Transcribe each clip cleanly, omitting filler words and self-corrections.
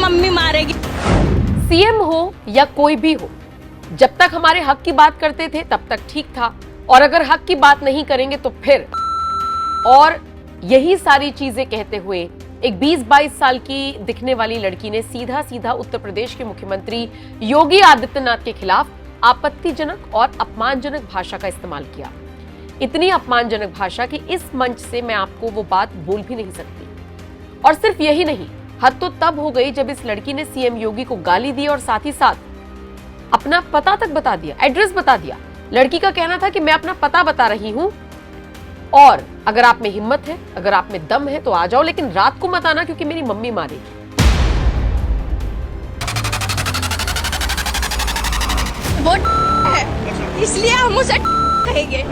Mummy मारेगी। CM हो या कोई भी हो, जब तक हमारे हक की बात करते थे तब तक ठीक था, और अगर हक की बात नहीं करेंगे तो फिर। और यही सारी चीजें कहते हुए एक 20-22 साल की दिखने वाली लड़की ने सीधा सीधा उत्तर प्रदेश के मुख्यमंत्री योगी आदित्यनाथ के खिलाफ आपत्तिजनक और अपमानजनक भाषा का इस्तेमाल किया। इतनी अपमानजनक भाषा कि इस मंच से मैं आपको वो बात बोल भी नहीं सकती। और सिर्फ यही नहीं, हद तो तब हो गई जब इस लड़की ने सीएम योगी को गाली दी और साथ ही साथ अपना पता तक बता दिया, एड्रेस बता दिया। लड़की का कहना था कि मैं अपना पता बता रही हूं और अगर आप में हिम्मत है, अगर आप में दम है तो आ जाओ, लेकिन रात को मत आना क्योंकि मेरी मम्मी मारेगी। वो है, इसलिए हम उसे कहेंगे।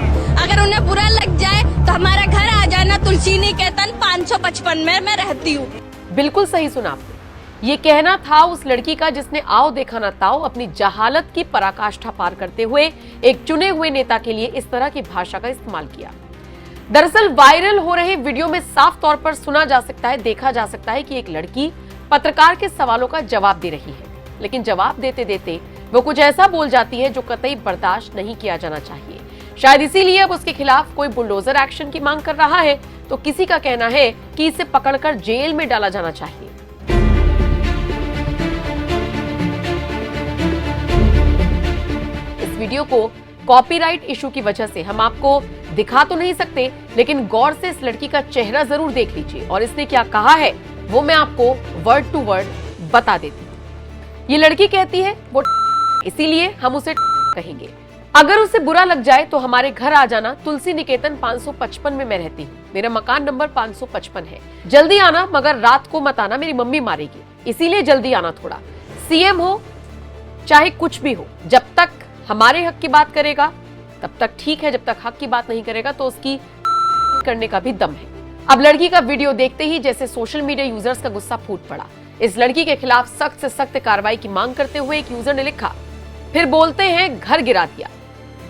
अगर उन्हें बुरा लग जाए तो हमारा घर आ जाना, तुलसी निकेतन 555 में मैं रहती हूँ। बिल्कुल सही सुना आपने। ये कहना था उस लड़की का जिसने आओ देखा ना ताओ अपनी जहालत की पराकाष्ठा पार करते हुए एक चुने हुए नेता के लिए इस तरह की भाषा का इस्तेमाल किया। दरअसल वायरल हो रहे वीडियो में साफ तौर पर सुना जा सकता है, देखा जा सकता है कि एक लड़की पत्रकार के सवालों का जवाब दे रही है, लेकिन जवाब देते देते वो कुछ ऐसा बोल जाती है जो कतई बर्दाश्त नहीं किया जाना चाहिए। शायद इसीलिए अब उसके खिलाफ कोई बुलडोजर एक्शन की मांग कर रहा है, तो किसी का कहना है कि इसे पकड़कर जेल में डाला जाना चाहिए। इस वीडियो को कॉपीराइट इशू की वजह से हम आपको दिखा तो नहीं सकते, लेकिन गौर से इस लड़की का चेहरा जरूर देख लीजिए और इसने क्या कहा है वो मैं आपको वर्ड टू वर्ड बता देती हूँ। ये लड़की कहती है वो इसीलिए हम उसे कहेंगे। अगर उसे बुरा लग जाए तो हमारे घर आ जाना, तुलसी निकेतन 555 में मैं रहती हूँ, मेरा मकान नंबर 555 है। जल्दी आना मगर रात को मत आना, मेरी मम्मी मारेगी, इसीलिए जल्दी आना थोड़ा। सीएम हो चाहे कुछ भी हो, जब तक हमारे हक की बात करेगा तब तक ठीक है, जब तक हक की बात नहीं करेगा तो उसकी करने का भी दम है। अब लड़की का वीडियो देखते ही जैसे सोशल मीडिया यूजर्स का गुस्सा फूट पड़ा। इस लड़की के खिलाफ सख्त से सख्त कार्रवाई की मांग करते हुए एक यूजर ने लिखा, फिर बोलते हैं घर गिरा दिया।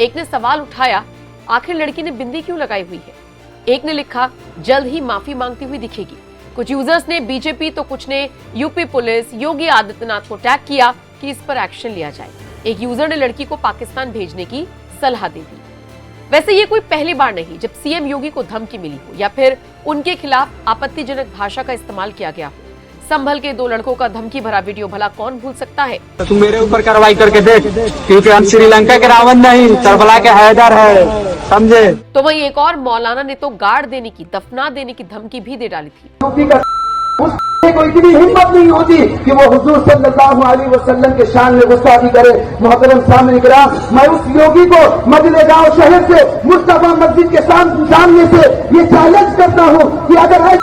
एक ने सवाल उठाया, आखिर लड़की ने बिंदी क्यों लगाई हुई है। एक ने लिखा, जल्द ही माफी मांगती हुई दिखेगी। कुछ यूजर्स ने बीजेपी तो कुछ ने यूपी पुलिस, योगी आदित्यनाथ को टैग किया कि इस पर एक्शन लिया जाए। एक यूजर ने लड़की को पाकिस्तान भेजने की सलाह दे दी। वैसे ये कोई पहली बार नहीं जब सीएम योगी को धमकी मिली हो या फिर उनके खिलाफ आपत्तिजनक भाषा का इस्तेमाल किया गया हो। संभल के दो लड़कों का धमकी भरा वीडियो भला कौन भूल सकता है। तू मेरे ऊपर कार्रवाई करके देख, क्योंकि हम श्रीलंका के रावण नहीं, करबला के हैदर है, समझे। तो वहीं एक और मौलाना ने तो गाड़ देने की, दफना देने की धमकी भी दे डाली थी। को इतनी हिम्मत नहीं होती कि वो हुजूर सल्लल्लाहु अलैहि वसल्लम के शान में गुस्ताखी करे। मोहतरम सामने कराम, मैं उस योगी को मजले गांव शहर से, मुस्तफा मस्जिद के सामने से ये चैलेंज करता हूँ कि अगर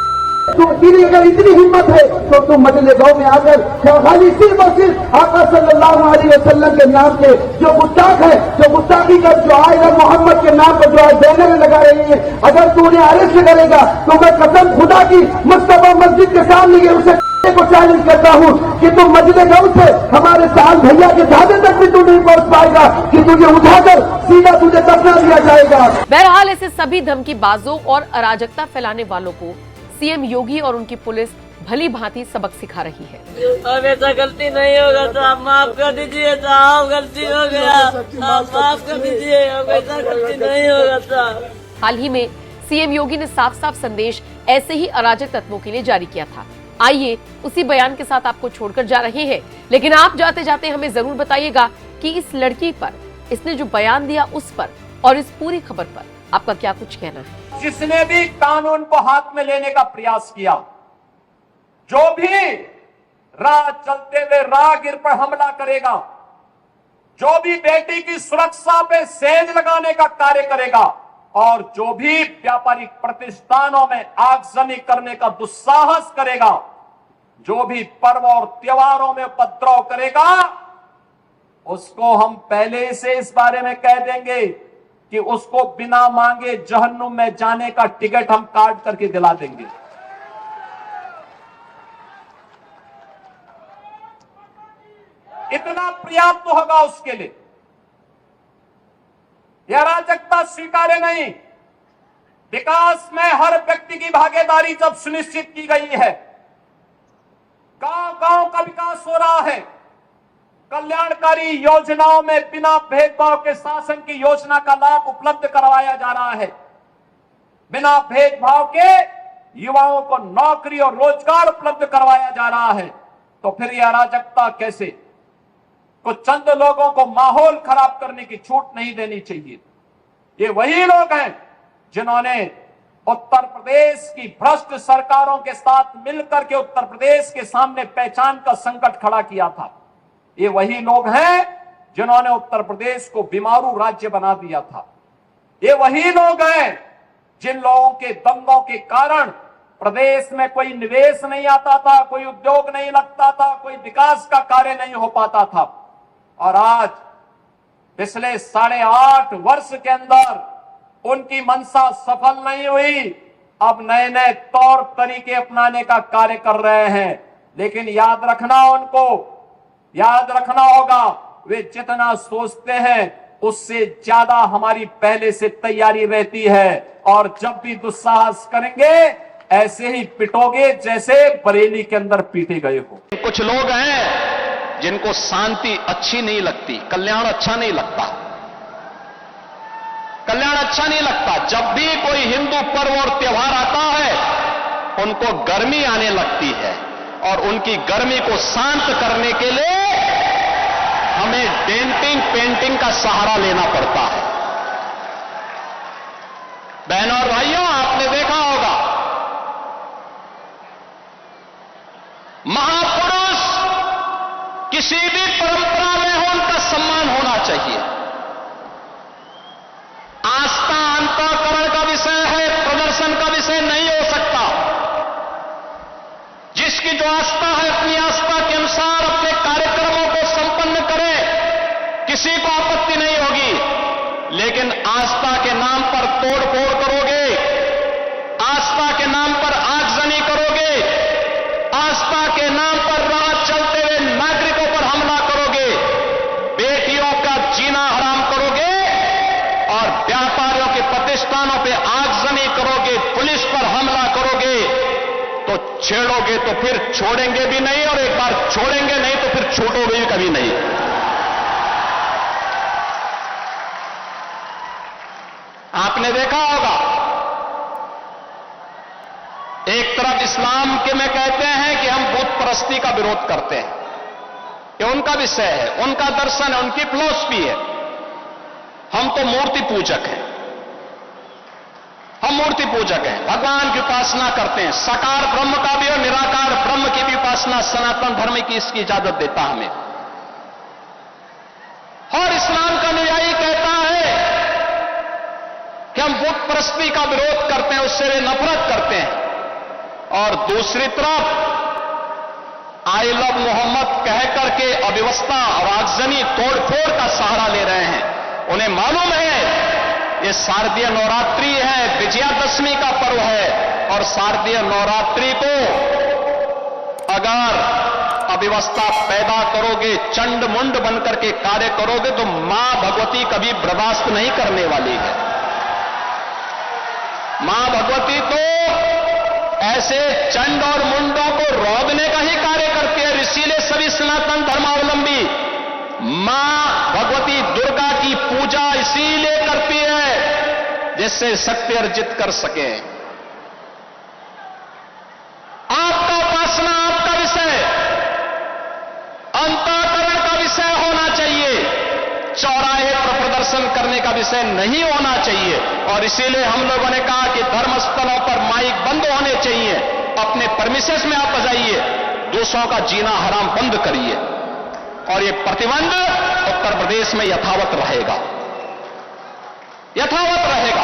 तेरी अगर इतनी हिम्मत है तो तुम मजले गांव में आकर खाली सिर्फ और सिर्फ आका सल्लल्लाहु अलैहि वसल्लम के नाम के जो गुस्ताख है, जो गुस्ताखी कर जो आएगा मोहम्मद के नाम पर जो आज बैनर लगा रही है, अगर तू उन्हें अरेस्ट करेगा तो मैं कसम खुदा की मुस्तफा मस्जिद के सामने ये उसे को चैलेंज करता हूँ कि तुम मजले गांव से हमारे साल भैया के दादे तक भी तू नहीं पहुंच पाएगा कि तुझे उठाकर सीधा तुझे दफना दिया जाएगा। बहरहाल ऐसे सभी धमकीबाजों और अराजकता फैलाने वालों को सीएम योगी और उनकी पुलिस भली भांति सबक सिखा रही है। अब ऐसा गलती नहीं होगा साहब, माफ कर दीजिए साहब, गलती हो गया, माफ कर दीजिए, अब ऐसा गलती नहीं होगा साहब। हाल ही में सीएम योगी ने साफ साफ संदेश ऐसे ही अराजक तत्वों के लिए जारी किया था। आइए उसी बयान के साथ आपको छोड़कर जा रहे हैं, लेकिन आप जाते जाते हमें जरूर बताइएगा कि इस लड़की पर, इसने जो बयान दिया उस पर और इस पूरी खबर पर आपका क्या कुछ कहना है। जिसने भी कानून को हाथ में लेने का प्रयास किया, जो भी राह चलते हुए राहगीर पर हमला करेगा, जो भी बेटी की सुरक्षा पे सेंध लगाने का कार्य करेगा और जो भी व्यापारिक प्रतिष्ठानों में आगजनी करने का दुस्साहस करेगा, जो भी पर्व और त्योहारों में उपद्रव करेगा, उसको हम पहले से इस बारे में कह देंगे कि उसको बिना मांगे जहन्नुम में जाने का टिकट हम काट करके दिला देंगे। इतना पर्याप्त तो होगा उसके लिए। यह अराजकता स्वीकार्य नहीं। विकास में हर व्यक्ति की भागीदारी जब सुनिश्चित की गई है, गांव गांव का विकास विकास हो रहा है। कल्याणकारी योजनाओं में बिना भेदभाव के शासन की योजना का लाभ उपलब्ध करवाया जा रहा है। बिना भेदभाव के युवाओं को नौकरी और रोजगार उपलब्ध करवाया जा रहा है। तो फिर यह अराजकता कैसे? कुछ चंद लोगों को माहौल खराब करने की छूट नहीं देनी चाहिए। ये वही लोग हैं जिन्होंने उत्तर प्रदेश की भ्रष्ट सरकारों के साथ मिलकर के उत्तर प्रदेश के सामने पहचान का संकट खड़ा किया था। ये वही लोग हैं जिन्होंने उत्तर प्रदेश को बीमारू राज्य बना दिया था। ये वही लोग हैं जिन लोगों के दंगों के कारण प्रदेश में कोई निवेश नहीं आता था, कोई उद्योग नहीं लगता था, कोई विकास का कार्य नहीं हो पाता था। और आज पिछले 8.5 वर्ष के अंदर उनकी मंशा सफल नहीं हुई। अब नए नए तौर तरीके अपनाने का कार्य कर रहे हैं। लेकिन याद रखना होगा, वे जितना सोचते हैं उससे ज्यादा हमारी पहले से तैयारी रहती है। और जब भी दुस्साहस करेंगे ऐसे ही पिटोगे जैसे बरेली के अंदर पीटे गए हो। कुछ लोग हैं जिनको शांति अच्छी नहीं लगती, कल्याण अच्छा नहीं लगता। कल्याण अच्छा नहीं लगता। जब भी कोई हिंदू पर्व और त्योहार आता है उनको गर्मी आने लगती है और उनकी गर्मी को शांत करने के लिए हमें डेंटिंग पेंटिंग का सहारा लेना पड़ता है। बहनों और भाइयों, आपने देखा होगा महापुरुष किसी भी परंपरा में हो उनका सम्मान होना चाहिए। आस्था अंतःकरण का विषय है, प्रदर्शन का विषय नहीं हो सकता। जिसकी जो आस्था है अपनी आस्था के अनुसार अपने कार्यक्रमों को संपन्न करे, किसी को आपत्ति नहीं होगी। लेकिन आस्था के नाम पर तोड़फोड़ करोगे, आस्था के नाम पर आगजनी करोगे, आस्था के नाम पर राह चलते हुए नागरिकों पर हमला करोगे, बेटियों का जीना हराम करोगे और व्यापारियों के प्रतिष्ठानों पे आगजनी करोगे, पुलिस पर हमला करोगे, तो छेड़ोगे तो फिर छोड़ेंगे भी नहीं, और एक बार छोड़ेंगे नहीं तो फिर छूटोगे भी कभी नहीं। आपने देखा होगा एक तरफ इस्लाम के में कहते हैं कि हम बुत परस्ती का विरोध करते हैं, ये उनका विषय है, उनका दर्शन है, उनकी फिलॉसफी है। हम तो मूर्ति पूजक हैं, हम मूर्ति पूजक हैं, भगवान की उपासना करते हैं। साकार ब्रह्म का भी और निराकार ब्रह्म की भी उपासना सनातन धर्म की इसकी इजाजत देता हमें। और इस्लाम का अनुयायी कहता है कि हम बुत परस्ती का विरोध करते हैं, उससे वे नफरत करते हैं। और दूसरी तरफ आई लव मोहम्मद कह करके अव्यवस्था और आगजनी तोड़फोड़ का सहारा ले रहे हैं। उन्हें मालूम है ये शारदीय नवरात्रि है, विजयादशमी का पर्व है, और शारदीय नवरात्रि को अगर अव्यवस्था पैदा करोगे, चंड मुंड बनकर के कार्य करोगे तो मां भगवती कभी बर्दाश्त नहीं करने वाली है। मां भगवती तो ऐसे चंड और मुंडों को रोकने का ही कार्य करती है। इसीलिए सभी सनातन धर्मावलंबी मां भगवती दुर्गा की पूजा इसीलिए करती है जिससे शक्ति अर्जित कर सके। आपका उपासना आपका विषय, अंतःकरण का विषय होना चाहिए, चौराहे पर प्रदर्शन करने का विषय नहीं होना चाहिए। और इसीलिए हम लोगों ने कहा कि धर्मस्थलों पर माइक बंद होने चाहिए, अपने परमिशंस में आप बजाइए, दूसरों का जीना हराम बंद करिए। और ये प्रतिबंध उत्तर प्रदेश में यथावत रहेगा, यथावत रहेगा।